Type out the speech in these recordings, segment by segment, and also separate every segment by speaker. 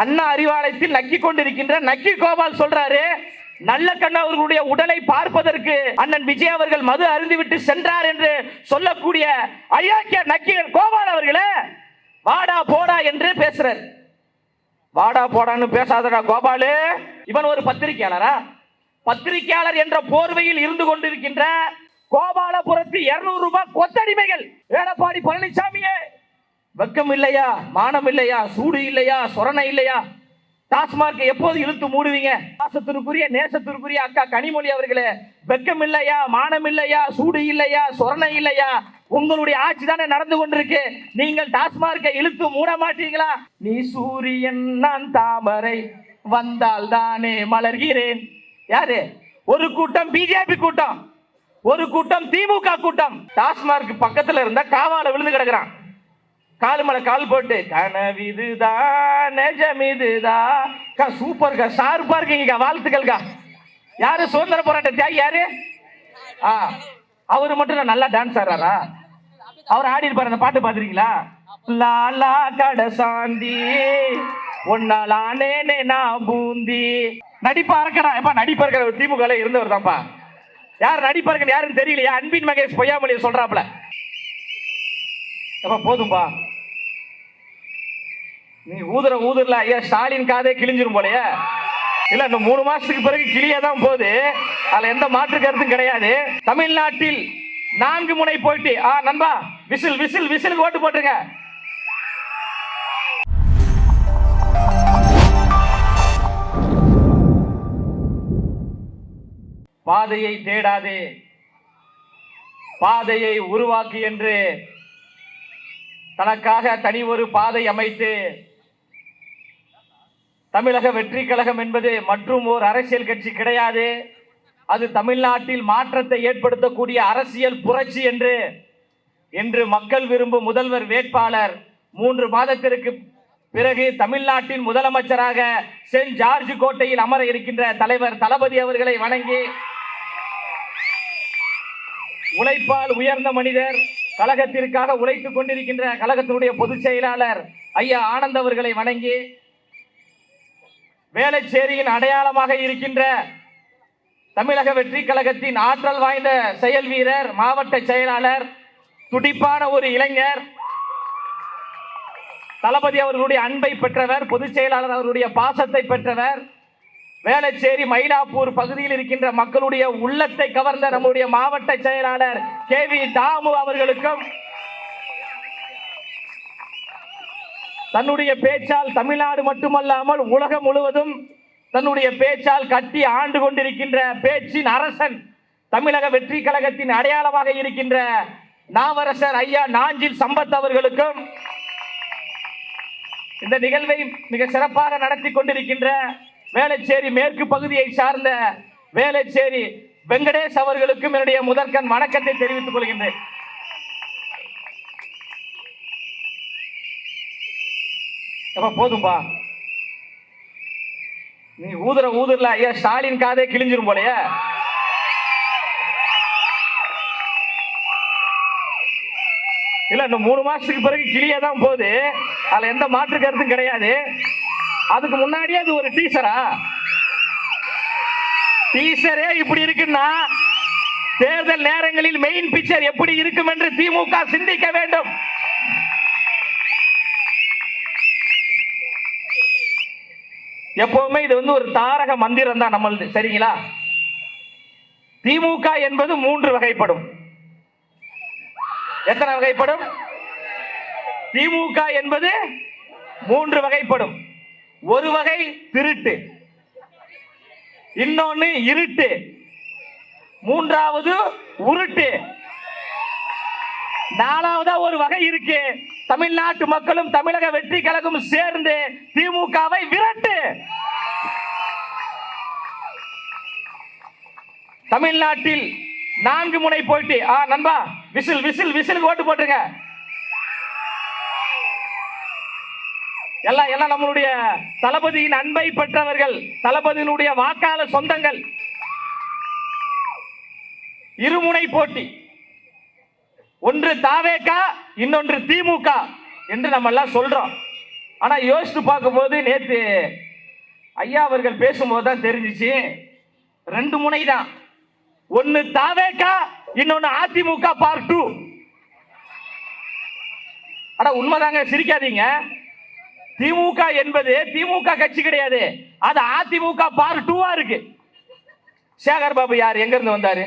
Speaker 1: அண்ணா அறிவாலயத்தில் நக்கி கொண்டிருக்கின்ற நக்கி கோபால் சொல்றாரு, நல்ல கண்ணு அவர்களுடைய உடலை பார்ப்பதற்கு அண்ணன் விஜய் அவர்கள் மது அருந்திவிட்டு சென்றார் என்று சொல்லக்கூடிய அயோக்கிய நக்கீரர் கோபால் அவர்களே வாடா போடா என்று பேசுறார். வாடா போடான்னு பேசாதடா கோபாலு. இவன் ஒரு பத்திரிகையாளரா? பத்திரிகையாளர் என்ற போர்வையில் இருந்து கொண்டிருக்கின்ற கோபாலபுரத்து 200 ரூபாய் கொத்தடிமைகள் எடப்பாடி பழனிசாமியே வெக்கம் இல்லையா, மானம் இல்லையா, சூடு இல்லையா, சொரணை இல்லையா? டாஸ்மார்க் எப்போது இழுத்து மூடுவீங்க? பாசத்திற்குரிய நேசத்திற்குரிய அக்கா கனிமொழி அவர்களே, வெக்கம் இல்லையா, மானம் இல்லையா, சூடு இல்லையா, சொரணை இல்லையா? உங்களுடைய ஆட்சி தானே நடந்து கொண்டிருக்கு. நீங்கள் டாஸ்மார்க்கை இழுத்து மூட மாட்டீங்களா? நீ சூரியன் நான் தாமரை வந்தால் தானே மலர்கிறேன். யாரு? ஒரு கூட்டம் பிஜேபி கூட்டம், ஒரு கூட்டம் திமுக கூட்டம். டாஸ்மார்க் பக்கத்துல இருந்தா காவால விழுந்து கிடக்குறான். காலு மேல கால் போட்டு கனவிதுதான் நெஜமிதுதான். சூப்பர்க்கா, ஷார்ப்பா இருக்கீங்க, வாழ்த்துக்கள்க்கா. யாரு? சுதந்திர போராட்ட தியாகி யாரு? அவரு மட்டும் நல்லா டான்ஸ் ஆடுறாரா? அவர் ஆடி இருப்பாரு. அந்த பாட்டு பாத்துறீங்களா? லாலா கட சாந்தி ஒன்னாலானே நான் பூந்தி. நடிப்பா இருக்கடா எப்ப? நடிப்பா இருக்கிற திமுக இருந்தவர் தான்ப்பா. யார் நடிப்பா இருக்க யாருன்னு தெரியலையா? அன்பின் மகேஷ் பொய்யாமொழியை சொல்றாப்ல. எப்ப போதும்பா, நீ ஊதுரல ஐயா ஸ்டாலின் காதே கிழிஞ்சிரும் போலயே. இல்ல, இந்த 3 மாசத்துக்கு பிறகு கிளியதான் போகுது. அதுல எந்த மாற்று கருத்தும் கிடையாது. தமிழ்நாட்டில் 4 முனை போயிட்டு நண்பா விசில் விசில் விசில் ஓட்டு போட்டுருங்க. பாதையை தேடாதே, பாதையை உருவாக்கு என்று தனக்காக தனி ஒரு பாதை அமைத்து தமிழக வெற்றி கழகம் என்பது மற்றும் ஒரு அரசியல் கட்சி கிடையாது. அது தமிழ்நாட்டில் மாற்றத்தை ஏற்படுத்தக்கூடிய அரசியல் புரட்சி என்று மக்கள் விரும்பும் முதல்வர் வேட்பாளர் 3 மாதத்திற்கு பிறகு தமிழ்நாட்டின் முதலமைச்சராக சென்ட் ஜார்ஜ் கோட்டையில் அமர இருக்கின்ற தலைவர் தளபதி அவர்களை வணங்கி, உழைப்பால் உயர்ந்த மனிதர், கழகத்திற்காக உழைத்துக் கொண்டிருக்கின்ற கழகத்தினுடைய பொதுச் செயலாளர் ஐயா ஆனந்த் அவர்களை வணங்கி, வேளச்சேரியின் அடையாளமாக இருக்கின்ற தமிழக வெற்றி கழகத்தின் ஆற்றல் வாய்ந்த செயல் வீரர், மாவட்ட செயலாளர், துடிப்பான ஒரு இளைஞர், தளபதி அவர்களுடைய அன்பை பெற்றவர், பொதுச் செயலாளர் அவருடைய பாசத்தை பெற்றவர், வேளச்சேரி மயிலாப்பூர் பகுதியில் இருக்கின்ற மக்களுடைய உள்ளத்தை கவர்ந்த நம்முடைய மாவட்ட செயலாளர் KV தாமு அவர்களுக்கும் தன்னுடைய பேச்சால் தமிழ்நாடு மட்டுமல்லாமல் உலகம் முழுவதும் தன்னுடைய பேச்சால் கட்டி ஆண்டு கொண்டிருக்கின்ற பேச்சின் அரசன், தமிழக வெற்றி கழகத்தின் அடையாளமாக இருக்கின்ற நாவரசர் ஐயா நாஞ்சில் சம்பத் அவர்களுக்கும், இந்த நிகழ்வை மிக சிறப்பாக நடத்தி கொண்டிருக்கின்ற வேளச்சேரி மேற்கு பகுதியை சார்ந்த வேளச்சேரி வெங்கடேஷ் அவர்களுக்கும் என்னுடைய முதற்கண் வணக்கத்தை தெரிவித்துக் கொள்கின்றேன். போதும்பா, நீ ஊதுரல ஐயா ஸ்டாலின் காதே கிழிஞ்சிரும் போலயே. இல்ல, இந்த 3 மாசத்துக்கு பிறகு கிளியதான் போகுது. அதுல எந்த மாற்று கருத்தும் கிடையாது. அதுக்கு முன்னாடியே அது ஒரு டீசரா? டீசரே இப்படி இருக்குன்னா தேர்தல் நேரங்களில் மெயின் பிக்சர் எப்படி இருக்கும் என்று திமுக சிந்திக்க வேண்டும். எப்பவுமே இது ஒரு தாரக மந்திரம் தான் நம்மளது, சரிங்களா? திமுக என்பது 3 வகைப்படும். எத்தனை வகைப்படும்? திமுக என்பது 3 வகைப்படும். ஒரு வகை திருட்டு, இன்னொன்னு இருட்டு, மூன்றாவது உருட்டு, 4வதா ஒரு வகை இருக்கு. தமிழ்நாட்டு மக்களும் தமிழக வெற்றி கழகம் சேர்ந்து திமுகவை விரட்டு. தமிழ்நாட்டில் 4 முனை போயிட்டு நண்பா விசில் விசில் விசில் ஓட்டு போட்டுருங்க. எல்லாம் நம்மளுடைய தளபதியின் அன்பை பெற்றவர்கள், தளபதியினுடைய வாக்காளர் சொந்தங்கள். இருமுனை போட்டி, ஒன்று தாவேகா, இன்னொன்று திமுக என்று நம்ம எல்லாம் சொல்றோம். ஆனா யோசித்து பார்க்கும்போது நேற்று ஐயா அவர்கள் பேசும்போது தான் தெரிஞ்சிச்சு, 2 முனை தான். ஒன்னு தாவேகா, இன்னொன்னு அதிமுக பார்ட் 2. ஆனா உண்மைதாங்க, சிரிக்காதீங்க. திமுக என்பது திமுக கட்சி கிடையாது, அது அதிமுக பார்ட் 2 இருக்கு. சேகர் பாபு யார், எங்க இருந்து வந்தாரு?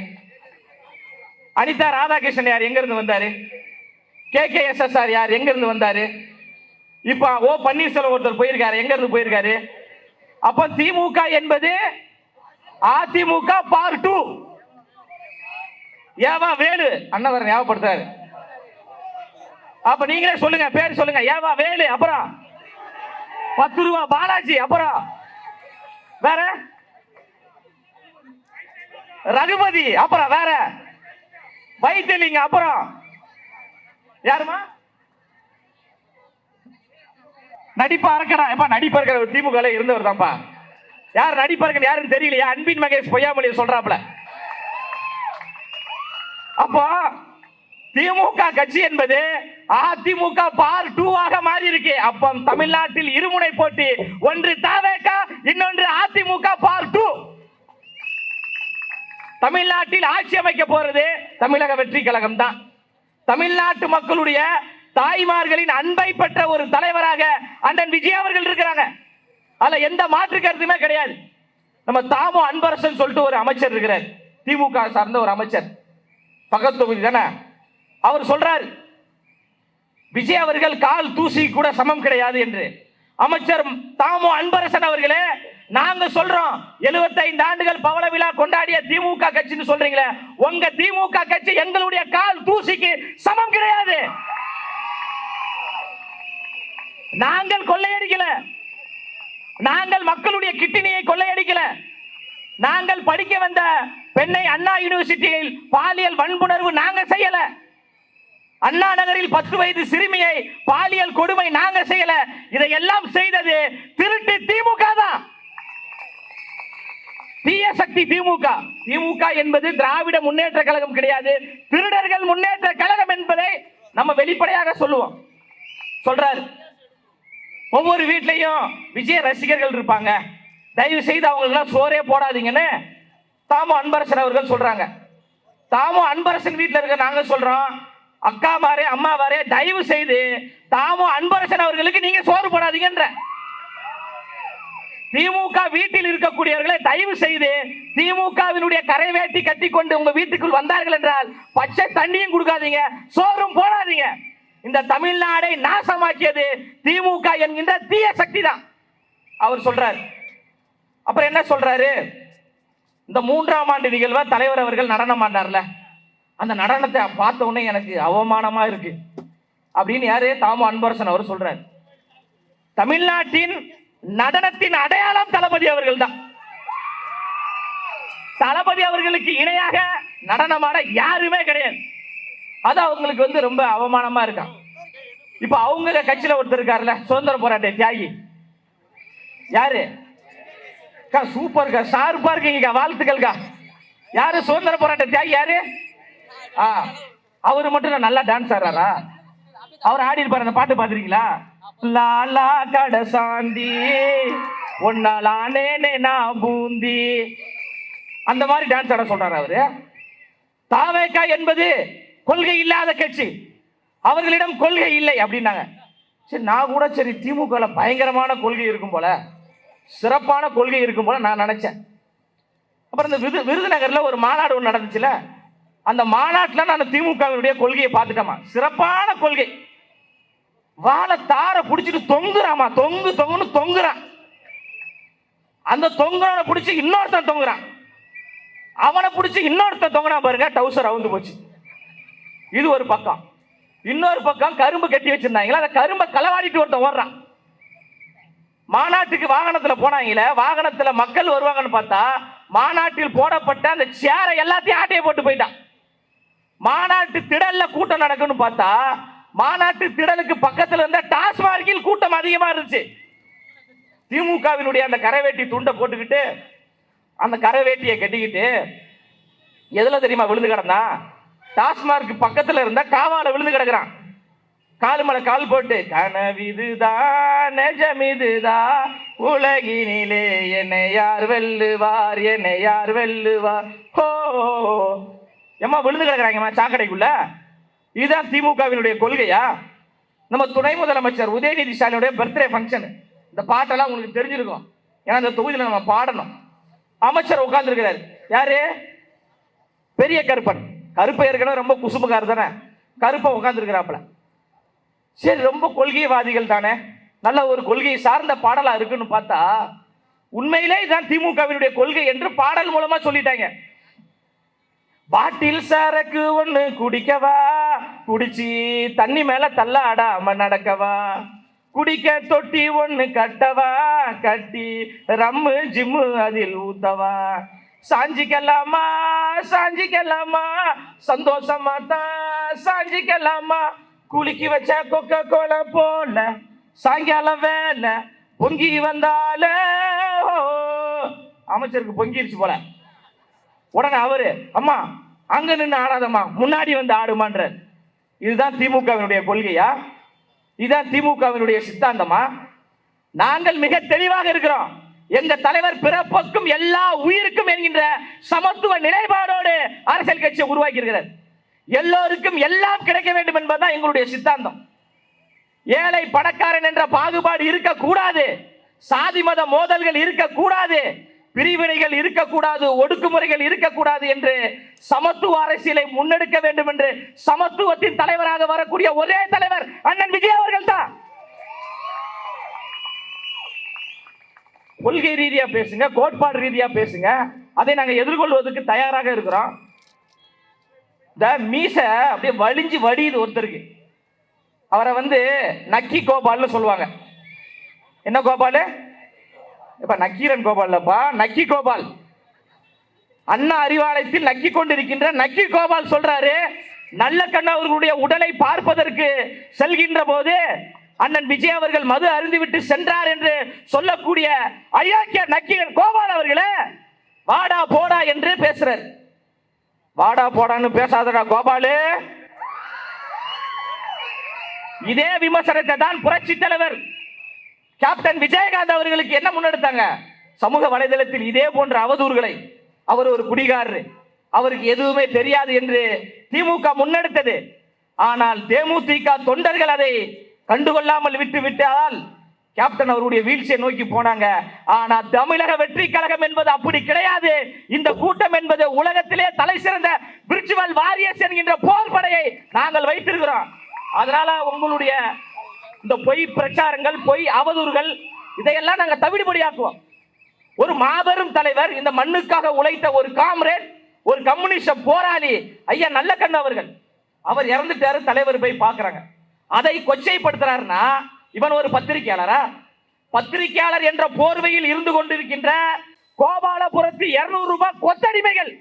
Speaker 1: அனிதா ராதாகிருஷ்ணன் யார், எங்க இருந்து வந்தாரு? KKSSR யார், எங்க இருந்து வந்தாரு? இப்ப ஓ பன்னீர்செல்வம் ஒருத்தர் போயிருக்காரு, எங்க இருந்து போயிருக்காரு? அப்ப திமுக என்பது அதிமுக பார்ட் 2. ஏவா வேலு அண்ணவர் ஞாபகப்படுத்தாரு. அப்ப நீங்களே சொல்லுங்க, பேர் சொல்லுங்க. ஏவா வேலு, அப்புறம் 10 ரூபா பாலாஜி, அப்புறம் வேற ரகுபதி, அப்புறம் வேற வைத்திலிங்க, அப்புறம் யாருமா? நடிப்பார்க்கடா. எப்ப நடிப்பார்க்கிற திமுக இருந்தவர் தான்ப்பா. யார் நடிப்பார்க்க யாருன்னு தெரியலையா? அன்பின் மகேஷ் பொய்யாமொழியை சொல்றாப்ல. அப்போ திமுக கட்சி என்பது அதிமுக பார்ட் 2 மாறி இருக்கு. அப்ப தமிழ்நாட்டில் இருமுனை போட்டி, ஒன்று தாவேகா, இன்னொன்று அதிமுக பார்ட் 2. தமிழ்நாட்டில் ஆட்சி அமைக்க போறது தமிழக வெற்றி கழகம் தான். தமிழ்நாட்டு மக்களுடைய தாய்மார்களின் அன்பை பெற்ற ஒரு தலைவராக அண்ணன் விஜய் அவர்கள் இருக்கிறாங்க. அதுல எந்த மாற்று கருத்துமே கிடையாது. நம்ம தாமோ அன்பரசன் சொல்லிட்டு ஒரு அமைச்சர் இருக்கிறார், திமுக சார்ந்த ஒரு அமைச்சர், பக்கத்து தொகுதி தானே. அவர் சொல்றார், விஜய் அவர்கள் கால் தூசி கூட சமம் கிடையாது என்று. அமைச்சர் தாமோ அன்பரசன் அவர்களே, நாங்க சொல்றோம் 75 ஆண்டுகள் பவள விழா கொண்டாடிய திமுக கட்சின்னு சொல்றீங்களே, உங்க திமுக கட்சி எங்களுடைய கால் தூசிக்கு சமம் கிடையாது. நாங்கள் கொள்ளையடிக்கல, நாங்கள் மக்களுடைய கிட்னியை கொள்ளையடிக்கல. நாங்கள் படிக்க வந்த பெண்ணை அண்ணா யூனிவர்சிட்டியில் பாலியல் வன்புணர்வு நாங்க செய்யல. அண்ணா நகரில் 10 வயது சிறுமியை பாலியல் கொடுமை நாங்க செய்யல. இதையெல்லாம் செய்தது திருட்டு திமுக தான். தீய சக்தி திமுக. திமுக என்பது திராவிட முன்னேற்ற கழகம் கிடையாது, திருடர்கள் முன்னேற்ற கழகம் என்பதை நம்ம வெளிப்படையாக சொல்லுவோம். சொல்றாரு, ஒவ்வொரு வீட்லயும் விஜய் ரசிகர்கள் இருப்பாங்க, தயவு செய்து அவங்களுக்கு சோறே போடாதீங்கன்னு தாமோ அன்பரசன் அவர்கள் சொல்றாங்க. தாமோ அன்பரசன் வீட்டில் இருக்க நாங்க சொல்றோம், அக்கா மாரே அம்மா மாரே, தயவு செய்து தாமோ அன்பரசன் அவர்களுக்கு நீங்க சோறு போடாதீங்கன்ற. திமுக வீட்டில் இருக்கக்கூடியவர்களை தயவு செய்து திமுகவினுடைய கரை வேட்டி கட்டி கொண்டு உங்க வீட்டுக்குள் வந்தார்கள் என்றால் பச்சை தண்ணியும் கொடுக்காதீங்க, சோறும் போடாதீங்க. இந்த தமிழ்நாடை நாசமாக்கியது திமுக என்கின்ற தீய சக்தி தான் அவர் சொல்றார். அப்புறம் என்ன சொல்றாரு, இந்த 3ஆம் ஆண்டு நிகழ்வா தலைவர் அவர்கள் நடனம் ஆண்டார்ல, அந்த நடனத்தை பார்த்த உடனே எனக்கு அவமானமா இருக்கு அப்படின்னு யாரு, தாமோ அன்பரசன் அவர் சொல்றாரு. தமிழ்நாட்டின் நடனத்தின் அடையாளம் தளபதி அவர்கள் தான். தளபதி அவர்களுக்கு இணையாக நடனமாட யாருமே கிடையாது. அது அவங்களுக்கு ரொம்ப அவமானமா இருக்கா. இப்ப அவங்க கட்சியில ஒருத்தர் இருக்காருல்ல, சுதந்திர போராட்ட தியாகி, யாரு? சூப்பர்க்கா, ஷார்ப்பா இருக்கீங்க, வாழ்த்துக்கள்க்கா. யாரு சுதந்திர போராட்ட தியாகி? யாரு? அவரு மட்டும் நல்லா டான்ஸ் ஆடுறாரா? அவர் ஆடி இருப்பாரு, அந்த பாட்டு பாத்துறீங்களா? லாலா கட சாந்தி ஒன்னாலானே நான் பூந்தி, அந்த மாதிரி டான்ஸ் ஆட சொல்றாரு அவரு. தாவேகா என்பது கொள்கை இல்லாத கட்சி, அவர்களிடம் கொள்கை இல்லை அப்படின்னாங்க. சரி, நான் கூட சரி திமுக பயங்கரமான கொள்கை இருக்கும் போல, சிறப்பான கொள்கை இருக்கும் போல நான் நினைச்சேன். அப்புறம் இந்த விருதுநகர்ல ஒரு மாநாடு ஒன்று நடந்துச்சுல, அந்த மாநாட்டில் நான் திமுகவினுடைய கொள்கையை பார்த்துட்டேமா, சிறப்பான கொள்கை. வாழை தார பிடிச்சிட்டு தொங்குறாமா, தொங்குன்னு தொங்குறான். அந்த தொங்குறவனை பிடிச்சி இன்னொருத்தன் தொங்குறான், அவனை பிடிச்சி இன்னொருத்தன் தொங்குறான் பாருங்க, டவுசர் அவுந்து போச்சு. இது ஒரு பக்கம். இன்னொரு பக்கம் கரும்பு கட்டி வச்சிருந்தாங்களா, அந்த கரும்பை களவாடிட்டு ஒருத்தன் ஓடுறான். மாநாட்டுக்கு வாகனத்துல போனாங்களே, வாகனத்துல மக்கள் வருவாங்கன்னு பார்த்தா மாநாட்டில் போடப்பட்ட அந்த சேரை எல்லாத்தையும் ஆட்டையை போட்டு போயிட்டான். மாநாட்டு திடல்ல கூட்டம் நடக்குன்னு பார்த்தா மாநாட்டு திடலுக்கு பக்கத்துல இருந்த டாஸ்மார்க்கில் கூட்டம் அதிகமா இருந்துச்சு. திமுகவினுடைய அந்த கரைவேட்டி துண்டை போட்டுக்கிட்டு, அந்த கரைவேட்டியை கட்டிக்கிட்டு எதுல தெரியுமா விழுந்து கிடந்தா? டாஸ்மார்க் பக்கத்துல இருந்த காவால விழுந்து கிடக்குறான். காலு மேல கால் போட்டு கனவிதுதான் நெஜமிதுதான் உலகினிலே என்னை யார் வெல்லுவார் என்னை யார் வெல்லுவார் ஹோ எம்மா விழுந்து கிடக்குறாங்கம்மா சாக்கடைக்குள்ள. இதுதான் திமுகவினுடைய கொள்கையா? நம்ம துணை முதலமைச்சர் உதயநிதி ஸ்டாலினுடைய பர்த்டே ஃபங்க்ஷன், இந்த பாட்டெல்லாம் உங்களுக்கு தெரிஞ்சிருக்கும், ஏன்னா இந்த தொகுதியில் நம்ம பாடணும். அமைச்சர் உட்கார்ந்து இருக்கிறார், யாரு? பெரிய கருப்பன். கருப்பை ஏற்கனவே ரொம்ப குசுமுகார் தானே, கருப்பை உட்கார்ந்து இருக்கிறாப்புல. சரி, ரொம்ப கொள்கைவாதிகள் தானே, நல்ல ஒரு கொள்கையை சார்ந்த பாடலா இருக்குன்னு பார்த்தா உண்மையிலே இதுதான் திமுகவினுடைய கொள்கை என்று பாடல் மூலமா சொல்லிட்டாங்க. பாட்டில் சரக்கு ஒண்ணு குடிக்கவா, குடிச்சு தண்ணி மேல தள்ளாடாம நடக்கவா, குடிக்க தொட்டி ஒண்ணு கட்டவா, கட்டி ரம்மு ஜிம்மு அதில் ஊத்தவா, சாஞ்சிக்கலாமா சாஞ்சிக்கலாமா சந்தோஷமா தான் சாஞ்சிக்கலாமா, குளிக்கி வச்ச கொக்க கோல போல சாயங்காலம் வேலை பொங்கி வந்தால. அமைச்சருக்கு பொங்கிருச்சு போல. உடனே அவரு அம்மா அங்க நின்று ஆடாதம்மா முன்னாடி வந்து ஆடுமான்ற. இதுதான் திமுகவினுடைய கொள்கையா? இதுதான் திமுகவினுடைய சித்தாந்தமா? நாங்கள் மிக தெளிவாக இருக்கிறோம். எங்க தலைவர் பிறப்புக்கும் எல்லா உயிருக்கும் என்கின்ற சமத்துவ நிலைப்பாடோடு அரசியல் கட்சியை உருவாக்கி இருக்கிறார். எல்லோருக்கும் எல்லாம் கிடைக்க வேண்டும் என்பதுதான் எங்களுடைய சித்தாந்தம். ஏழை பணக்காரன் என்ற பாகுபாடு இருக்கக்கூடாது, சாதி மத மோதல்கள் இருக்கக்கூடாது, பிரிவினைகள் இருக்கக்கூடாது, ஒடுக்குமுறைகள் இருக்கக்கூடாது என்று சமத்துவ அரசியலை முன்னெடுக்க வேண்டும் என்று சமத்துவத்தின் தலைவராக வரக்கூடிய ஒரே தலைவர் அண்ணன் விஜய் அவர்கள் தான். கொள்கை ரீதியா பேசுங்க, கோட்பாடு ரீதியா பேசுங்க, அதை நாங்கள் எதிர்கொள்வதற்கு தயாராக இருக்கிறோம். இந்த மீச அப்படியே வலிஞ்சு வடியுது ஒருத்தருக்கு, அவரை நக்கி கோபால்னு சொல்லுவாங்க. என்ன கோபால்? இப்ப நக்கீரன் கோபால் இல்லப்பா, நக்கி கோபால். அண்ணா அறிவாலயத்தில் நக்கி கொண்டிருக்கின்ற நக்கி கோபால் சொல்றாரு, நல்ல கண்ணவர்களுடைய உடலை பார்ப்பதற்கு செல்கின்ற போது அண்ணன் விஜய் அவர்கள் மது அருந்திவிட்டு சென்றார் என்று சொல்லக்கூடிய அயோக்கிய நக்கீரன் கோபால் அவர்களே வாடா போடா என்று பேசுறார். வாடா போடான்னு பேசாதடா கோபாலு. இதே விமர்சனத்தை தான் புரட்சி தலைவர் கேப்டன் விஜயகாந்த் அவர்களுக்கு என்ன முன்னெடுத்தாங்க? சமூக வலைதளத்தில் இதே போன்ற அவதூறுகளை, அவர் ஒரு குடிகாரர், அவருக்கு எதுவுமே தெரியாது என்று திமுக முன்னெடுத்தது. ஆனால் தேமுதிக தொண்டர்கள் அதை கண்டுகொள்ளாமல் விட்டு விட்டால் கேப்டன் அவருடைய வீழ்ச்சியை நோக்கி போனாங்க. ஆனா தமிழக வெற்றி கழகம் என்பது அப்படி கிடையாது. இந்த கூட்டம் என்பது உலகத்திலே தலை சிறந்த விர்ச்சுவல் வாரியர்ஸ் என்கின்ற போர் படையை நாங்கள் வைத்திருக்கிறோம். அதனால உங்களுடைய இந்த பொய் பிரச்சாரங்கள், பொய் அவதூறுகள், இதையெல்லாம் நாங்கள் தவிடுபடியாக்குவோம். ஒரு மாபெரும் தலைவர், இந்த மண்ணுக்காக உழைத்த ஒரு காம்ரேட், ஒரு கம்யூனிஸ்ட போராளி ஐயா நல்லக்கண்ணு அவர்கள், அவர் இறந்துட்டாரு, தலைவர் போய் பார்க்கறாங்க. அதை கொச்சைப்படுத்துறாருன்னா இவன் ஒரு பத்திரிகையாளரா? பத்திரிகையாளர் என்ற போர்வையில் இருந்து கொண்டிருக்கின்ற கோபாலபுரத்து 200 ரூபாய் கொத்தடிமைகள்,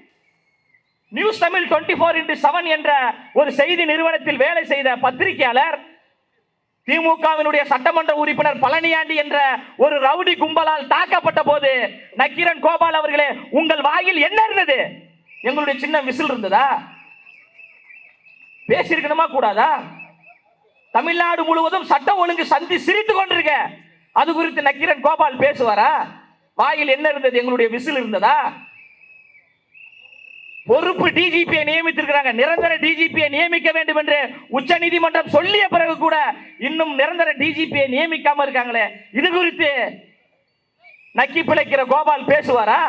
Speaker 1: நியூஸ் தமிழ் 24x7 என்ற ஒரு செய்தி நிறுவனத்தில் வேலை செய்த பத்திரிகையாளர், திமுகவினுடைய சட்டமன்ற உறுப்பினர் பழனியாண்டி என்ற ஒரு ரவுடி கும்பலால் தாக்கப்பட்ட போது நக்கீரன் கோபால் அவர்களே, உங்கள் வாயில் என்ன இருந்தது? எங்களுடைய சின்ன விசில் இருந்ததா? பேசியிருக்கணுமா கூடாதா? தமிழ்நாடு முழுவதும் சட்டம் ஒழுங்கு சந்தி சிரித்துக் கொண்டிருக்க, அது குறித்து நக்கீரன் கோபால் பேசுவாரா? வாயில் என்ன இருந்தது? எங்களுடைய விசில் இருந்ததா? பொறுப்பு டிஜிபியை நியமித்திருக்கிறாங்க, நிரந்தர டிஜிபியை நியமிக்க வேண்டும் என்று உச்ச நீதிமன்றம் சொல்லிய பிறகு கூட இன்னும் நிரந்தர டிஜிபியை நியமிக்காம இருக்காங்களே, இது குறித்து நக்கி பிழைக்கிற கோபால் பேசுவாரா?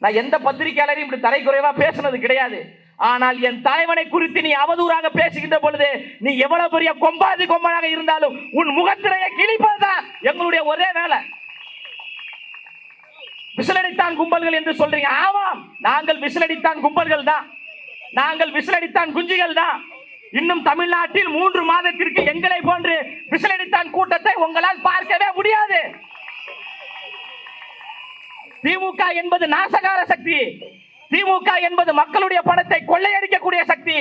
Speaker 1: நான் எந்த பத்திரிகையாளரையும் இப்படி தரைக்குறைவா பேசுனது கிடையாது. ஆனால் என் தலைவனை குறித்து நீ அவதூறாக பேசுகின்ற பொழுது நீ எவ்வளவு பெரிய கொம்பாதி கொம்பனாக இருந்தாலும் உன் முகத்திரையை கிழிப்பதுதான் எங்களுடைய ஒரே வேலை. விசிலடித்தான் கும்பல்கள் என்று சொல்றீங்க. ஆமாம், நாங்கள் விசிலடித்தான் கும்பல்கள் தான், நாங்கள் விசிலடித்தான் குஞ்சுகள் தான். இன்னும் தமிழ்நாட்டில் 3 மாதத்திற்கு எங்களை போன்று விசிலடித்தான் கூட்டத்தை உங்களால் பார்க்கவே முடியாது. திமுக என்பது நாசகார சக்தி, திமுக என்பது மக்களுடைய பணத்தை கொள்ளையடிக்கக்கூடிய சக்தி,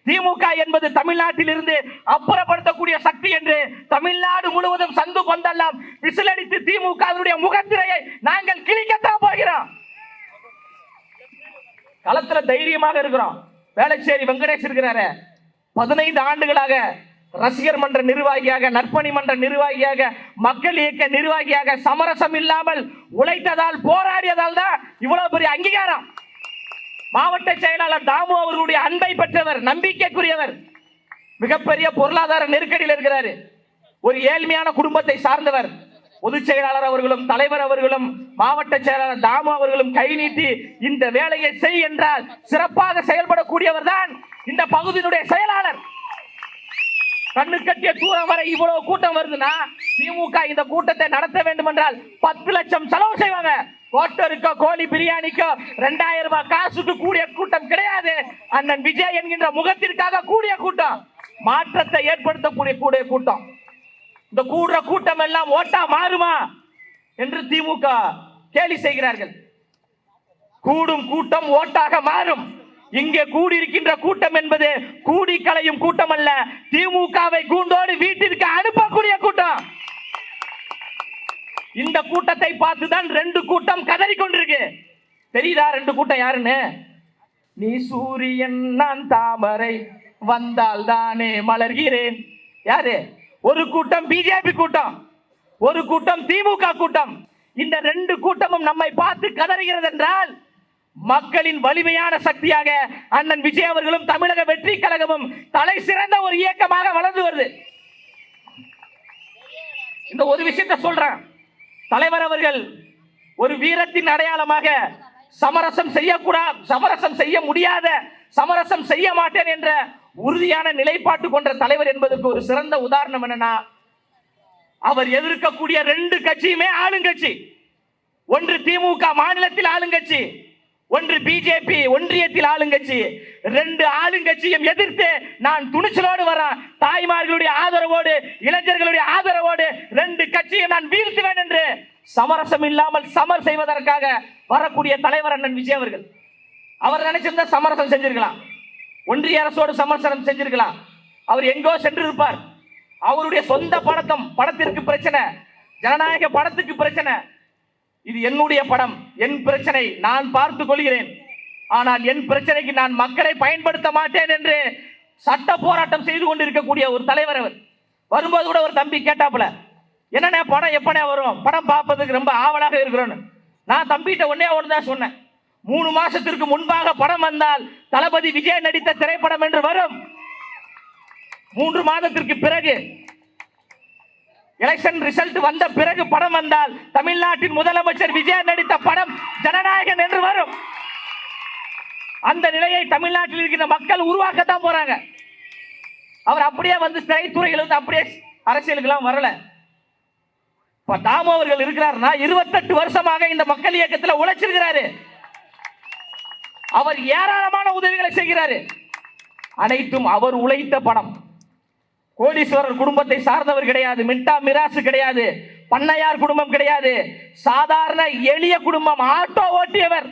Speaker 1: திமுக என்பது தமிழ்நாட்டில் இருந்து அப்புறப்படுத்தக்கூடிய சக்தி என்று தமிழ்நாடு முழுவதும் சந்து பந்தெல்லாம் விசிலடித்து திமுகவினுடைய முகத்திரையை நாங்கள் கிழிக்கத்தான் போகிறோம். களத்துல தைரியமாக இருக்கிறோம். வேளச்சேரி வெங்கடேஷ் இருக்கிறாரு, 15 ஆண்டுகளாக ரசிகர் மன்ற நிர்வாகியாக, நற்பணி மன்ற நிர்வாகியாக, மக்கள் இயக்க நிர்வாகியாக சமரசம் இல்லாமல் உழைத்ததால், போராடியதால் தான் இவ்வளவு பெரிய அங்கீகாரம். மாவட்ட செயலாளர் தாமு அவர்களுடைய அன்பை பெற்றவர், நம்பிக்கைக்குரியவர். மிகப்பெரிய பொருளாதார நெருக்கடியில் இருக்கிறார். ஒரு ஏழ்மையான குடும்பத்தை சார்ந்தவர். பொதுச் செயலாளர் அவர்களும், தலைவர் அவர்களும், மாவட்ட செயலாளர் தாமு அவர்களும் கை நீட்டி இந்த வேலையை செய் என்றால் சிறப்பாக செயல்படக்கூடியவர் தான் இந்த பகுதியினுடைய செயலாளர். கண்ணு கட்டிய தூரம் வரை இவ்வளவு கூட்டம் வருதுன்னா திமுக இந்த கூட்டத்தை நடத்த வேண்டும் என்றால் 10 லட்சம் செலவு செய்வாங்க. கோட்டருக்கோ கோழி பிரியாணிக்கோ 2000 ரூபாய் காசுக்கு கூடிய கூட்டம் கிடையாது. அண்ணன் விஜய் என்கின்ற முகத்திற்காக கூடிய கூட்டம், மாற்றத்தை ஏற்படுத்தக்கூடிய கூடிய கூட்டம். இந்த கூடுற கூட்டம் எல்லாம் ஓட்டா மாறுமா என்று திமுக கேலி செய்கிறார்கள். கூடும் கூட்டம் ஓட்டாக மாறும். இங்கே கூடியிருக்கின்ற கூட்டம் என்பது கூடி கலையும் கூட்டம் அல்ல, திமுகவை கூண்டோடு வீட்டிற்கு அனுப்பக்கூடிய கூட்டம். இந்த கூட்டத்தை பார்த்துதான் 2 கூட்டம் கதறி கொண்டிருக்கு. தெரியுதா 2 கூட்டம் யாருன்னு? நீ சூரியன் நான் தாமரை வந்தால் தானே மலர்கிறேன். யாரு? ஒரு கூட்டம் பிஜேபி கூட்டம், ஒரு கூட்டம் திமுக கூட்டம். இந்த 2 கூட்டமும் நம்மை பார்த்து கதறுகிறது என்றால் மக்களின் வலிமையான சக்தியாக அண்ணன் விஜய் அவர்களும் தமிழக வெற்றி கழகமும் தலை சிறந்த ஒரு இயக்கமாக வளர்ந்து வருது. இந்த ஒரு விஷயத்தை சொல்றேன். தலைவர் அவர்கள் ஒரு வீரத்தின் அடையாளமாக சமரசம் செய்யக்கூடாது, சமரசம் செய்ய முடியாத, சமரசம் செய்ய மாட்டேன் என்ற உறுதியான நிலைப்பாட்டு கொண்ட தலைவர் என்பதற்கு ஒரு சிறந்த உதாரணம் என்னன்னா, அவர் எதிர்க்கக்கூடிய 2 கட்சியுமே ஆளுங்கட்சி. ஒன்று திமுக மாநிலத்தில் ஆளுங்கட்சி, ஒன்று பிஜேபி ஒன்றியத்தில் ஆளுங்கட்சி. 2 ஆளுங்கட்சியும் எதிர்த்து நான் துணிச்சலோடு வரேன். தாய்மார்களுடைய ஆதரவோடு, இளைஞர்களுடைய ஆதரவோடு 2 கட்சியும் நான் வீழ்த்துவேன் என்று சமரசம் இல்லாமல் சமர் செய்வதற்காக வரக்கூடிய தலைவர் அண்ணன் விஜய் அவர்கள். அவர் நினைச்சிருந்தா சமரசம் செஞ்சிருக்கலாம், ஒன்றிய அரசோடு சமரசம் செஞ்சிருக்கலாம். அவர் எங்கோ சென்று இருப்பார். அவருடைய சொந்த படத்திற்கு பிரச்சனை, ஜனநாயக படத்துக்கு பிரச்சனை. இது என்னுடைய படம், என் பிரச்சனை, நான் பார்த்துக் கொள்கிறேன். ஆனால் என் பிரச்சனைக்கு நான் மக்களை பயன்படுத்த மாட்டேன் என்று சட்ட போராட்டம் செய்து கொண்டிருக்கக்கூடிய ஒரு தலைவர் அவர். வரும்போது கூட ஒரு தம்பி கேட்டாப்புல, என்னண்ணே படம் எப்பனே வரும், படம் பார்ப்பதுக்கு ரொம்ப ஆவலாக இருக்கிறோன்னு. நான் தம்பிகிட்ட ஒன்று தான் சொன்னேன், 3 மாசத்திற்கு முன்பாக படம் வந்தால் தளபதி விஜய் நடித்த திரைப்படம் என்று வரும். 3 மாதத்திற்கு பிறகு எலெக்ஷன் ரிசல்ட் வந்த பிறகு படம் வந்தால் தமிழ்நாட்டின் முதலமைச்சர் விஜய் நடித்த படம் ஜனநாயகன் என்று வரும். அந்த நிலையை தமிழ்நாட்டில் இருக்கிற மக்கள் உருவாக்கத்தான் போறாங்க. அவர் அப்படியே வந்து திரைத்துறையிலிருந்து அப்படியே அரசியலுக்கு எல்லாம் வரல. இப்ப தாமு அவர்கள் இருக்கிறார்னா 28 வருஷமாக இந்த மக்கள் இயக்கத்தில் உழைச்சிருக்கிறாரு. அவர் ஏராளமான உதவிகளை செய்கிறாரு. அனைத்தும் அவர் உழைத்த பணம். கோடீஸ்வரர் குடும்பத்தை சார்ந்தவர் கிடையாது, மின்டா மிராசு கிடையாது, பண்ணையார் குடும்பம் கிடையாது, சாதாரண எளிய குடும்பம். ஆட்டோ ஓட்டியவர்.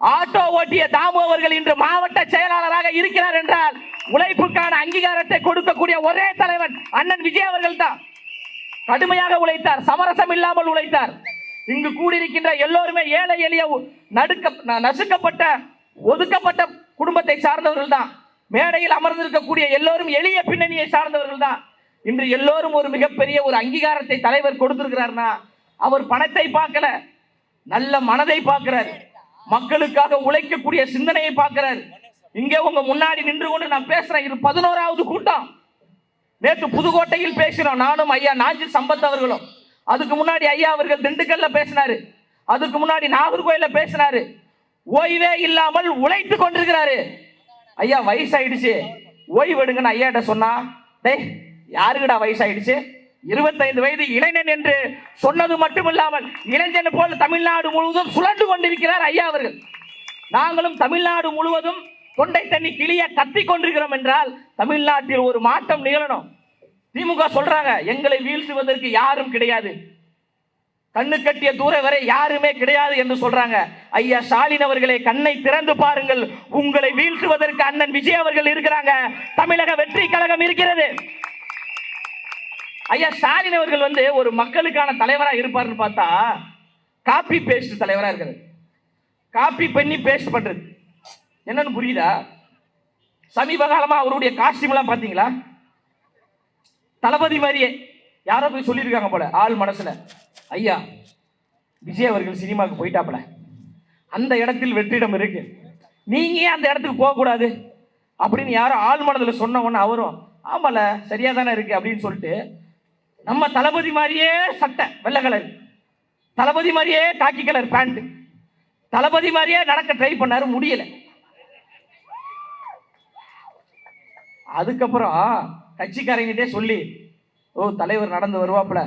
Speaker 1: ஆட்டோ ஓட்டிய தாமு அவர்கள் இன்று மாவட்ட செயலாளராக இருக்கிறார் என்றால் உழைப்புக்கான அங்கீகாரத்தை கொடுக்கக்கூடிய ஒரே தலைவன் அண்ணன் விஜய் அவர்கள் தான். கடுமையாக உழைத்தார், சமரசம் இல்லாமல் உழைத்தார். இங்கு கூடியிருக்கின்ற எல்லோருமே ஏழை எளிய நசுக்கப்பட்ட ஒதுக்கப்பட்ட குடும்பத்தை சார்ந்தவர்கள் தான். மேடையில் அமர்ந்திருக்கக்கூடிய எல்லோரும் எளிய பின்னணியை சார்ந்தவர்கள் தான். இன்று எல்லோரும் ஒரு மிகப்பெரிய ஒரு அங்கீகாரத்தை தலைவர் கொடுத்திருக்கிறார்னா அவர் பணத்தை பார்க்கல, நல்ல மனதை பார்க்கிறார், மக்களுக்காக உழைக்கக்கூடிய சிந்தனையை பார்க்கிறார். இங்கே உங்க முன்னாடி நின்று கொண்டு நான் பேசுறேன். இது 11வது கூட்டம். நேற்று புதுக்கோட்டையில் பேசினோம், நானும் ஐயா நாஞ்சில் சம்பத் அவர்களும். அதுக்கு முன்னாடி ஐயா அவர்கள் திண்டுக்கல்ல பேசினாரு, அதுக்கு முன்னாடி நாகர்கோயில பேசினாரு. ஓய்வே இல்லாமல் உழைத்து கொண்டிருக்கிறாரு. ஐயா வயசாயிடுச்சு, ஓய்வு எடுங்கன்னு ஐயாட்ட சொன்னா, டேய் யாருக்குடா வயசாயிடுச்சு, 25 வயது இளைஞன் என்று சொன்னது மட்டுமில்லாமல் இளைஞன் போல தமிழ்நாடு முழுவதும் சுழன்று கொண்டிருக்கிறார் ஐயா அவர்கள். நாங்களும் தமிழ்நாடு முழுவதும் தொண்டை தண்ணி கிளிய கத்தி கொண்டிருக்கிறோம் என்றால் தமிழ்நாட்டில் ஒரு மாற்றம் நிகழணும். திமுக சொல்றாங்க எங்களை வீழ்த்துவதற்கு யாரும் கிடையாது, கண்ணு கட்டிய தூரம் வரை யாருமே கிடையாது என்று சொல்றாங்க. ஐயா ஸ்டாலின் அவர்களே, கண்ணை திறந்து பாருங்கள், உங்களை வீழ்த்துவதற்கு அண்ணன் விஜய் அவர்கள் இருக்கிறாங்க, தமிழக வெற்றி கழகம் இருக்கிறது. ஐயா ஸ்டாலின் அவர்கள் ஒரு மக்களுக்கான தலைவரா இருப்பார்னு பார்த்தா காப்பி பேஸ்ட் தலைவரா இருக்கிறது. காப்பி பண்ணி பேஸ்ட் பண்றது என்னன்னு புரியுதா? சமீப காலமா அவருடைய காஸ்டியூம் எல்லாம் பாத்தீங்களா? தளபதி மாதிரியே யாரோ போய் சொல்லியிருக்காங்க போல ஆள் மனசுல, ஐயா விஜய் அவர்கள் சினிமாவுக்கு போயிட்டாப்பல, அந்த இடத்தில் வெற்றிடம் இருக்கு, நீங்க ஏன் அந்த இடத்துக்கு போக கூடாது அப்படின்னு யாரோ ஆள் மனதில் சொன்ன உடனே அவரும் ஆமால சரியா தானே இருக்கு அப்படின்னு சொல்லிட்டு நம்ம தளபதி மாதிரியே சட்டை வெள்ளை கலர், தளபதி மாதிரியே காக்கி கலர் பேண்ட், தளபதி மாதிரியே நடக்க ட்ரை பண்ணாரு, முடியல. அதுக்கப்புறம் கட்சிக்காரங்கிட்டே சொல்லி, ஓ தலைவர் நடந்து வருவாப்புல,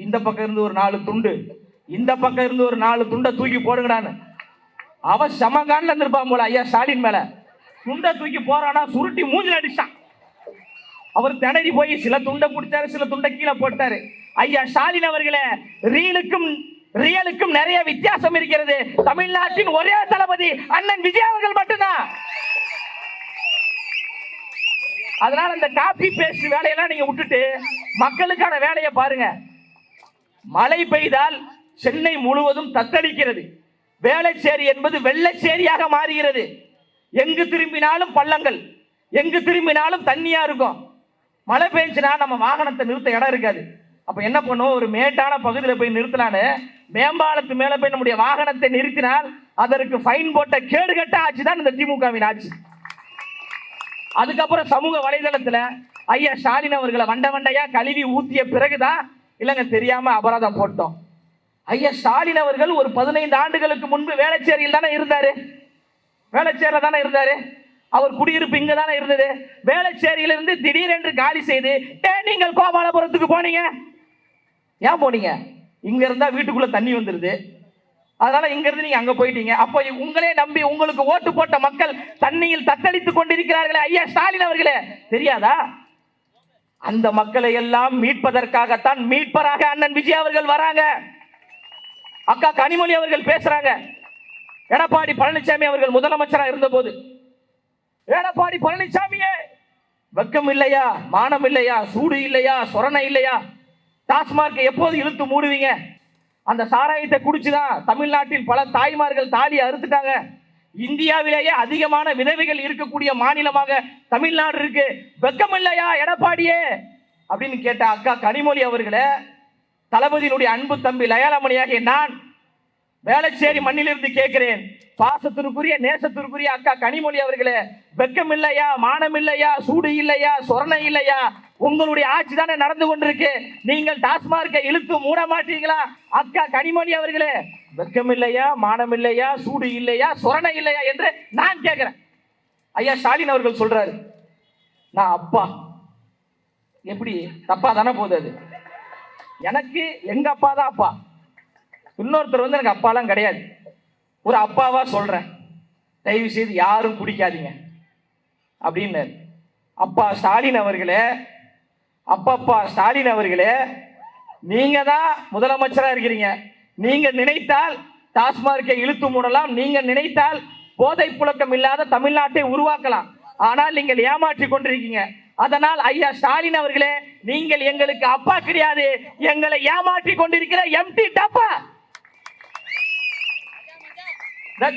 Speaker 1: இந்த பக்கம் இருந்து ஒரு 4 துண்டு, இந்த பக்கம் இருந்து ஒரு 4 துண்டை தூக்கி போடுங்கடான்னு. அவன் சமகான்ல இருந்திருப்பான் போல ஐயா ஸ்டாலின் மேல, துண்டை தூக்கி போறானா சுருட்டி மூஞ்சில் அடிச்சான். அவர் திணறி போய் சில துண்டை பிடிச்சாரு, சில துண்டை கீழே போட்டாரு. ஐயா ஸ்டாலின் அவர்களே, ரீலுக்கும் ரியலுக்கும் நிறைய வித்தியாசம் இருக்கிறது. தமிழ்நாட்டின் ஒரே தளபதி அண்ணன் விஜய் அவர்கள் மட்டும்தான். அதனால இந்த காப்பி பேஸ்ட் வேலையெல்லாம் நீங்க விட்டுட்டு மக்களுக்கான வேலையை பாருங்க. மழை பெய்தால் சென்னை முழுவதும் தத்தளிக்கிறது. வேளச்சேரி என்பது வெள்ளச்சேரியாக மாறுகிறது. எங்கு திரும்பினாலும் பள்ளங்கள், எங்கு திரும்பினாலும் தண்ணியா இருக்கும். மழை பெஞ்சுனா நம்ம வாகனத்தை நிறுத்த இடம் இருக்காது. அப்ப என்ன பண்ணுவோம், ஒரு மேட்டான பகுதியில் போய் நிறுத்தலான்னு மேம்பாலத்து மேல போய் நம்முடைய வாகனத்தை நிறுத்தினால் அதற்கு ஃபைன் போட்ட கேடுகட்ட ஆட்சி தான் இந்த திமுகவின் ஆட்சி. அதுக்கப்புறம் சமூக வலைதளத்துல ஐயா ஸ்டாலின் அவர்களை வண்டையா கழுவி ஊத்திய பிறகுதான் இல்லைங்க தெரியாம அபராதம் போட்டோம். ஐயா ஸ்டாலின் அவர்கள் ஒரு 15 ஆண்டுகளுக்கு முன்பு வேளச்சேரியில் தானே இருந்தாரு, வேளச்சேரியில தானே இருந்தாரு, அவர் குடியிருப்பு இங்க தானே இருந்தது. வேளச்சேரியிலிருந்து திடீரென்று காலி செய்து நீங்கள் கோபாலபுரத்துக்கு போனீங்க. ஏன் போனீங்க? இங்க இருந்தா வீட்டுக்குள்ள தண்ணி வந்துருது, அதனால இங்க இருந்து நீங்க அங்க போயிட்டீங்க. அப்ப உங்களே நம்பி உங்களுக்கு ஓட்டு போட்ட மக்கள் தண்ணியில் தத்தளித்துக் கொண்டிருக்கிறார்களே ஐயா ஸ்டாலின் அவர்களே, தெரியாதா? அந்த மக்களை எல்லாம் மீட்பதற்காகத்தான் மீட்பராக அண்ணன் விஜய் அவர்கள் வராங்க. அக்கா கனிமொழி அவர்கள் பேசுறாங்க. எடப்பாடி பழனிசாமி அவர்கள் முதலமைச்சராக இருந்த போது, எடப்பாடி பழனிசாமியே வெக்கம் இல்லையா, மானம் இல்லையா, சூடு இல்லையா, சொரணை இல்லையா, டாஸ்மார்க் எப்போது இழுத்து மூடுவீங்க? அந்த சாராயத்தை குடிச்சுதான் தமிழ்நாட்டில் பல தாய்மார்கள் தாலி அறுத்துட்டாங்க. இந்தியாவிலேயே அதிகமான விதவைகள் இருக்கக்கூடிய மாநிலமாக தமிழ்நாடு இருக்கு. வெக்கம் இல்லையா எடப்பாடியே அப்படின்னு கேட்ட அக்கா கனிமொழி அவர்களே, தளபதியினுடைய அன்பு தம்பி லயாலமணியாகிய நான் வேளச்சேரி மண்ணிலிருந்து கேட்கிறேன். பாசத்திற்குரிய நேசத்திற்குரிய அக்கா கனிமொழி அவர்களே, வெக்கம் இல்லையா, மானம் இல்லையா, சூடு இல்லையா, சொரணை இல்லையா? உங்களுடைய ஆட்சி தானே நடந்து கொண்டிருக்கு. நீங்கள் டாஸ்மார்க்கை இழுத்து மூட மாட்டீங்களா? அக்கா கனிமொழி அவர்களே, வெக்கம் இல்லையா, மானம் இல்லையா, சூடு இல்லையா, சொரணை இல்லையா என்று நான் கேட்கிறேன். ஐயா ஸ்டாலின் அவர்கள் சொல்றாரு, நான் அப்பா. எப்படி தப்பா தானே போகுது? அது எனக்கு எங்க அப்பா தான் அப்பா, இன்னொருத்தர் வந்து எனக்கு அப்பாலாம் கிடையாது. ஒரு அப்பாவா சொல்றேன், தயவு செய்து யாரும் குடிக்காதீங்க அப்படின்னு. அப்பா ஸ்டாலின் அவர்களே, அப்பப்பா ஸ்டாலின் அவர்களே, நீங்க தான் முதலமைச்சரா இருக்கிறீங்க. நீங்க நினைத்தால் டாஸ்மார்க்கை இழுத்து மூடலாம், நீங்க நினைத்தால் போதை புழக்கம் இல்லாத தமிழ்நாட்டை உருவாக்கலாம். ஆனால் நீங்கள் ஏமாற்றி கொண்டிருக்கீங்க. அதனால் ஐயா ஸ்டாலின் அவர்களே, நீங்கள் எங்களுக்கு அப்பா கிடையாது, எங்களை ஏமாற்றி கொண்டிருக்கிற எம்டி டப்பா.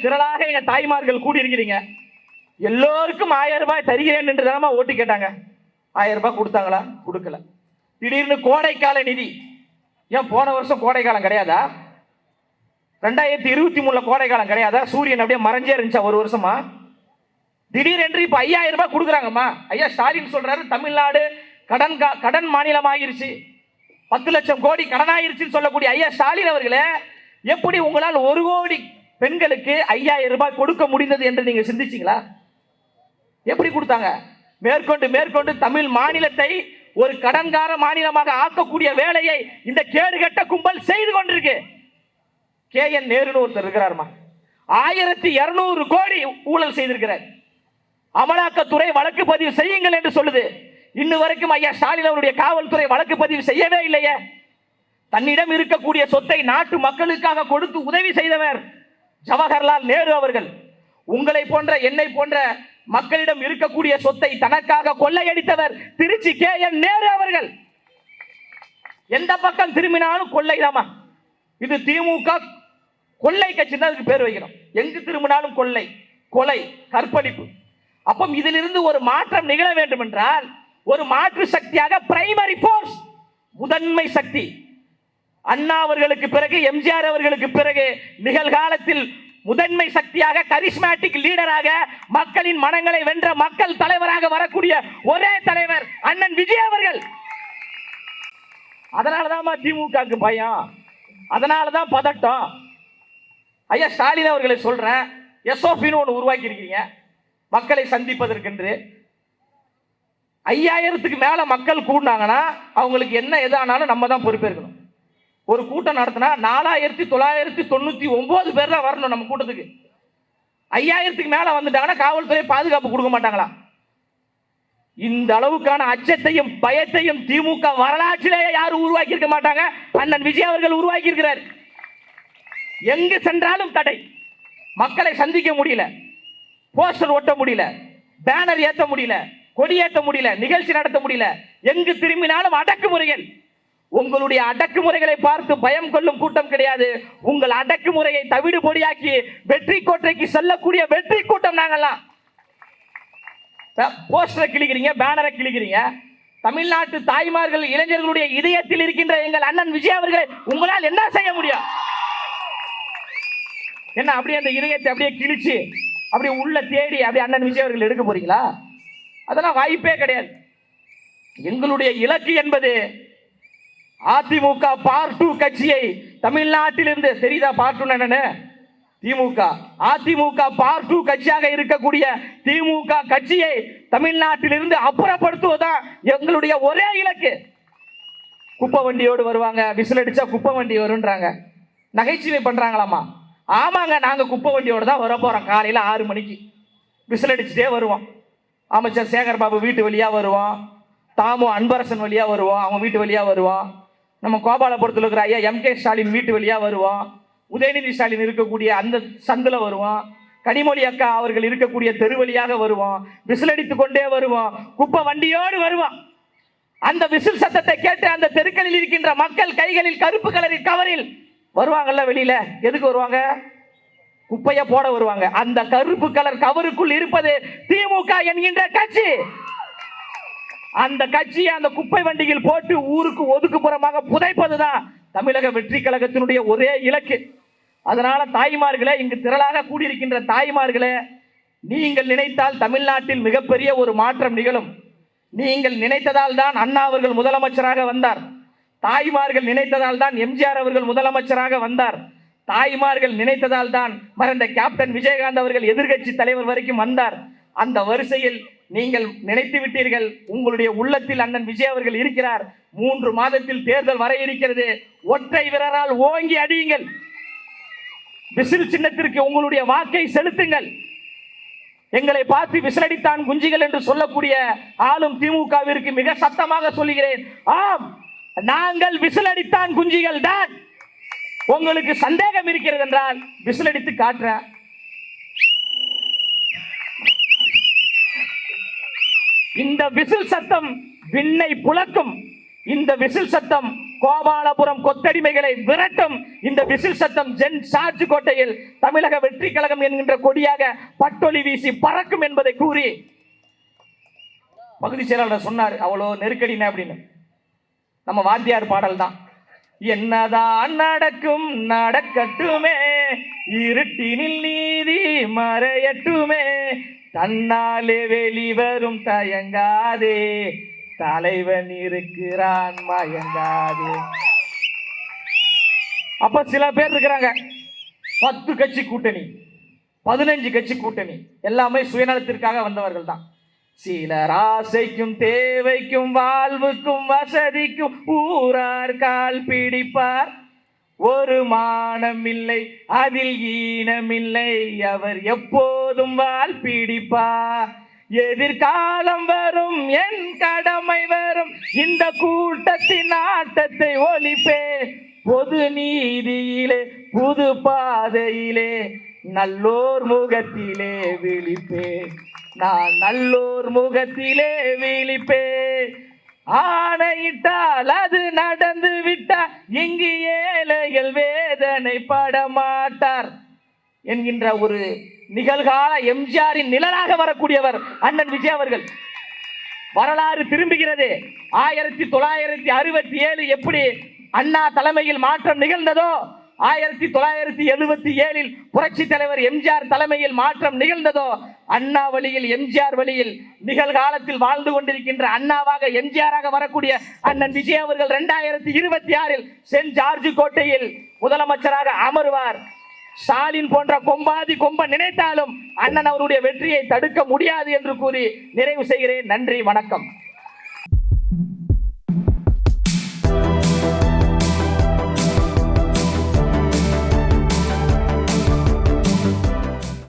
Speaker 1: திரளாக எங்க தாய்மார்கள் கூடி இருக்கிறீங்க. எல்லோருக்கும் 1000 ரூபாய் தருகிறேன் என்று தானமா ஓட்டு கேட்டாங்க. 1000 ரூபாய் கொடுத்தாங்களா? கொடுக்கல. திடீர்னு கோடைக்கால நிதி, ஏன் போன வருஷம் கோடைக்காலம் கிடையாதா? 2023 கோடைக்காலம் கிடையாதா? சூரியன் அப்படியே மறைஞ்சே இருந்துச்சா ஒரு வருஷமா? திடீரென்று இப்ப 5000 ரூபாய் கொடுக்குறாங்கம்மா. ஐயா ஸ்டாலின் சொல்றாரு, தமிழ்நாடு கடன் மாநிலம் ஆகிருச்சு, 10 லட்சம் கோடி கடன் ஆயிருச்சுன்னு சொல்லக்கூடிய ஐயா ஸ்டாலின் அவர்களே, எப்படி உங்களால் 1 கோடி பெண்களுக்கு 5000 ரூபாய் கொடுக்க முடிந்தது என்று நீங்க சிந்திச்சீங்களா? எப்படி கொடுத்தாங்க? மேற்கொண்டு தமிழ் மாநிலத்தை ஒரு கடன்கார மாநிலமாக ஆக்கக்கூடிய வேலையை இந்த கேடுகட்ட கும்பல் செய்து கொண்டிருக்கு. KN நேருன்னு ஒருத்தர் இருக்கிறாருமா, 1200 கோடி ஊழல் செய்திருக்கிறார். அமலாக்கத்துறை வழக்கு பதிவு செய்யுங்கள் என்று சொல்லுது. இன்னும் வரைக்கும் ஐயா ஸ்டாலின் அவருடைய காவல்துறை வழக்கு பதிவு செய்யவே இல்லையே. தன்னிடம் இருக்கக்கூடிய சொத்தை நாட்டு மக்களுக்காக கொடுத்து உதவி செய்தவர் ஜவஹர்லால் நேரு அவர்கள். உங்களை போன்ற என்னை போன்ற மக்களிடம் இருக்கக்கூடிய சொத்தை தனக்காக கொள்ளையடித்தவர் திருச்சி KN நேரு அவர்கள். எந்த பக்கம் திரும்பினாலும் கொள்ளைதாமா. இது திமுக கொள்ளை கட்சி தான் பேர் வைக்கணும். எங்கு திரும்பினாலும் கொள்ளை, கொலை, கற்பழிப்பு. அப்போ இதிலிருந்து ஒரு மாற்றம் நிகழ வேண்டும் என்றால் ஒரு மாற்று சக்தியாக பிரைமரி போர்ஸ், முதன்மை சக்தி. அண்ணா அவர்களுக்கு பிறகு, எம்ஜிஆர் அவர்களுக்கு பிறகு நிகழ்காலத்தில் முதன்மை சக்தியாக, கரிஸ்மேட்டிக் லீடராக, மக்களின் மனங்களை வென்ற மக்கள் தலைவராக வரக்கூடிய ஒரே தலைவர் அண்ணன் விஜய் அவர்கள். அதனாலதான் திமுக பயம், அதனாலதான் பதட்டம். ஐயா ஸ்டாலின் அவர்களை சொல்றேன், எஸ்ஓபின்னு ஒன்று உருவாக்கி இருக்கீங்க மக்களை சந்திப்பதற்கென்று. 5000க்கு மேல மக்கள் கூடினாங்கன்னா அவங்களுக்கு என்ன எதானாலும் நம்ம தான் பொறுப்பேற்கணும். ஒரு கூட்டம் நடத்தினா 4999 பேர் தான் வரணும் நம்ம கூட்டத்துக்கு. 5000க்கு மேல வந்துட்டாங்கன்னா காவல்துறை பாதுகாப்பு கொடுக்க மாட்டாங்களா? இந்த அளவுக்கான அச்சத்தையும் பயத்தையும் திமுக வரலாற்றிலேயே யாரும் உருவாக்கி இருக்க மாட்டாங்க. அண்ணன் விஜய் அவர்கள் உருவாக்கி இருக்கிறார். எங்கு சென்றாலும் தடை, மக்களை சந்திக்க முடியல, போஸ்டர் ஒட்ட முடியல, பேனர் ஏற்ற முடியல, கொடியேற்ற முடியல, நிகழ்ச்சி நடத்த முடியல. எங்கு திரும்பினாலும் அடக்குமுறைகள். உங்களுடைய அடக்குமுறைகளை பார்த்து பயம் கொள்ளும் கூட்டம் கிடையாது. உங்கள் அடக்குமுறையை தவிடு பொடியாக்கி வெற்றி கோட்டைக்கு செல்லக்கூடிய வெற்றி கூட்டம் நாங்கெல்லாம். போஸ்டரை கிழிக்கிறீங்க, பேனரை கிழிக்கிறீங்க. தமிழ்நாட்டு தாய்மார்கள், இளைஞர்களுடைய இதயத்தில் இருக்கின்ற எங்கள் அண்ணன் விஜய் அவர்களை உங்களால் என்ன செய்ய முடியும்? என்ன அப்படியே அந்த இதயத்தை அப்படியே கிழிச்சு அப்படியே உள்ள தேடி அப்படியே அண்ணன் விஜய் அவர்கள் எடுக்க போறீங்களா? அதெல்லாம் வாய்ப்பே கிடையாது. எங்களுடைய இலக்கு என்பது அதிமுக பார்ட் 2 கட்சியை தமிழ்நாட்டில் இருந்து, தெரியுதா பார்ட் 2 என்னன்னு? திமுக அதிமுக பார்ட் 2 கட்சியாக இருக்கக்கூடிய திமுக கட்சியை தமிழ்நாட்டில் இருந்து அப்புறப்படுத்துவதுதான் எங்களுடைய ஒரே இலக்கு. குப்பை வண்டியோடு வருவாங்க, விசில் அடிச்சா குப்பை வண்டி வரும்ன்றாங்க, நகைச்சுவை பண்றாங்களாமா? ஆமாங்க, நாங்க குப்பை வண்டியோடு தான் வர போறோம். காலையில 6 மணிக்கு விசில் அடிச்சுட்டே வருவோம். அமைச்சர் சேகர் பாபு வீட்டு வழியா வருவோம், தாமு அன்பரசன் வழியா வருவோம், அவங்க வீட்டு வழியா வருவோம், நம்ம கோபாலபுரத்தில் இருக்கிற ஐயா எம்.கே. ஸ்டாலின் வீட்டு வழியா வருவோம், உதயநிதி ஸ்டாலின் இருக்கக்கூடிய அந்த சந்தில வருவோம், கனிமொழி அக்கா அவர்கள் இருக்கக்கூடிய தெரு வழியாக வருவோம், விசில் அடித்துக் கொண்டே வருவோம், குப்பை வண்டியோடு வருவோம். அந்த விசில் சத்தத்தை கேட்டு அந்த தெருக்களில் இருக்கின்ற மக்கள் கைகளில் கருப்பு கலரில் கவரில் வருவாங்கல்ல வெளியில. எதுக்கு வருவாங்க? குப்பைய போட வருவாங்க. அந்த கருப்பு கலர் கவருக்குள் இருப்பது திமுக என்கின்ற கட்சி. அந்த கட்சியை அந்த குப்பை வண்டியில் போட்டு ஊருக்கு ஒதுக்குப்புறமாக புதைப்பதுதான் தமிழக வெற்றி கழகத்தினுடைய ஒரே இலக்கு. அதனால தாய்மார்களே, இங்கு திரளாக கூடியிருக்கின்ற தாய்மார்களே, நீங்கள் நினைத்தால் தமிழ்நாட்டில் மிகப்பெரிய ஒரு மாற்றம் நிகழும். நீங்கள் நினைத்ததால் தான் அண்ணா அவர்கள் முதலமைச்சராக வந்தார். தாய்மார்கள் நினைத்ததால் தான் எம்ஜிஆர் அவர்கள் முதலமைச்சராக வந்தார். தாய்மார்கள் நினைத்ததால் தான் மறைந்த கேப்டன் விஜயகாந்த் அவர்கள் எதிர்கட்சி தலைவர் வரைக்கும் வந்தார். அந்த வரிசையில் நீங்கள் நினைத்து விட்டீர்கள். உங்களுடைய உள்ளத்தில் அண்ணன் விஜய் அவர்கள் இருக்கிறார். 3 மாதத்தில் தேர்தல் வர இருக்கிறது. ஒற்றை விரலால் ஓங்கி அடியுங்கள். விசில் சின்னத்திற்கு உங்களுடைய வாக்கை செலுத்துங்கள். எங்களை பார்த்து விசிலடித்தான் குஞ்சிகள் என்று சொல்லக்கூடிய ஆளும் திமுகவிற்கு மிக சத்தமாக சொல்லுகிறேன், ஆம், நாங்கள் விசிலடித்தான் குஞ்சிகள் தான். உங்களுக்கு சந்தேகம் இருக்கிறது என்றால் விசிலடித்து காட்டுற. இந்த விசில் சத்தம் விண்ணை புலக்கும். இந்த விசில் சத்தம் கோபாலபுரம் கொத்தடிமைகளை விரட்டும். இந்த விசில் சத்தம் ஜென் சார்ஜ் கோட்டையில் தமிழக வெற்றி கழகம் என்கின்ற கொடியாக பட்டொலி வீசி பறக்கும் என்பதை கூறி பகுதி செயலாளர் சொன்னார், அவ்வளோ நெருக்கடின அப்படின்னு. நம்ம வாத்தியார் பாடல் தான், என்னதான் நடக்கும் நடக்கட்டுமே, இருட்டினில் நீதி மறையட்டுமே, தன்னாலே வெளிவரும் தயங்காதே, தலைவன் இருக்கிறான் மயங்காதே. அப்ப சில பேர் இருக்கிறாங்க 10 கட்சி கூட்டணி, 15 கட்சி கூட்டணி, எல்லாமே சுயநலத்திற்காக வந்தவர்கள் தான். சிலர் ஆசைக்கும் தேவைக்கும் வாழ்வுக்கும் வசதிக்கும் ஊரார் கால் பிடிப்பார். ஒரு மானம் இல்லை அதில் ஈனமில்லை, அவர் எப்போதும் வால் பிடிப்பார். எதிர்காலம் வரும் என் கடமை வரும், இந்த கூட்டத்தின் ஆட்டத்தை ஒழிப்பே, பொது நீதியிலே புது பாதையிலே நல்லோர் முகத்திலே விழிப்பே, நான் நல்லோர் முகத்திலே விழிப்பே, ஆணையிட்டால் அது நடந்து விட்டால் இங்கு ஏழைகள் வேதனை படமாட்டார் என்கின்ற ஒரு நிகழ்கால எம்ஜிஆரின் நிழலாக வரக்கூடியவர் அண்ணன் விஜய் அவர்கள். வரலாறு திரும்புகிறது. 1967 எப்படி அண்ணா தலைமையில் மாற்றம் நிகழ்ந்ததோ, 1977 புரட்சி தலைவர் எம்ஜிஆர் தலைமையில் மாற்றம் நிகழ்ந்ததோ, அண்ணா வழியில் எம்ஜிஆர் வழியில் நிகழ்காலத்தில் வாழ்ந்து கொண்டிருக்கின்ற அண்ணாவாக எம்ஜிஆராக வரக்கூடிய அண்ணன் விஜய் அவர்கள் 2026 சென்ட் ஜார்ஜ் கோட்டையில் முதலமைச்சராக அமர்வார். ஸ்டாலின் போன்ற கொம்பாதி கொம்ப நினைத்தாலும் அண்ணன் அவருடைய வெற்றியை தடுக்க முடியாது என்று கூறி நிறைவு செய்கிறேன். நன்றி, வணக்கம்.